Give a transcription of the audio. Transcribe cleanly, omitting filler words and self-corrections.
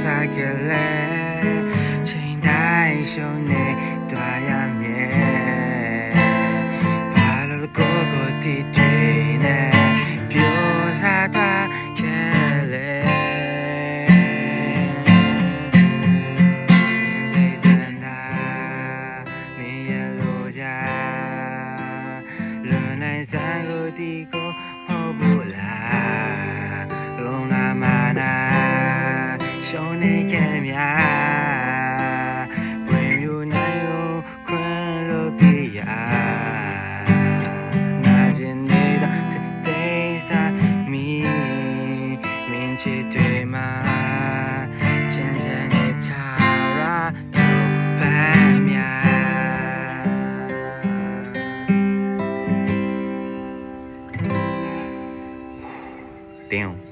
စားခဲ့လဲချိန်တိုင်းရှုံးနေတွေ့ရမြဲဘာလို့ကိုကိုတီတီနဲ့ပြိုစားသွားခဲ့လဲစိတ်စနာမင်းရလို့ကြလွန်နိုင်စံကိုဒီကိုမဟုတ်ဘူးလားလုံးလာမနာရှုံးနေခဲ့များဝင်ယူနိုင်လို့ခွင့်လို့ပြရနာကျင်နေတာတိတ်စားမင်းချစ်တွေမှာချမ်းသာနေချာရာတို့ပန်းများတင်း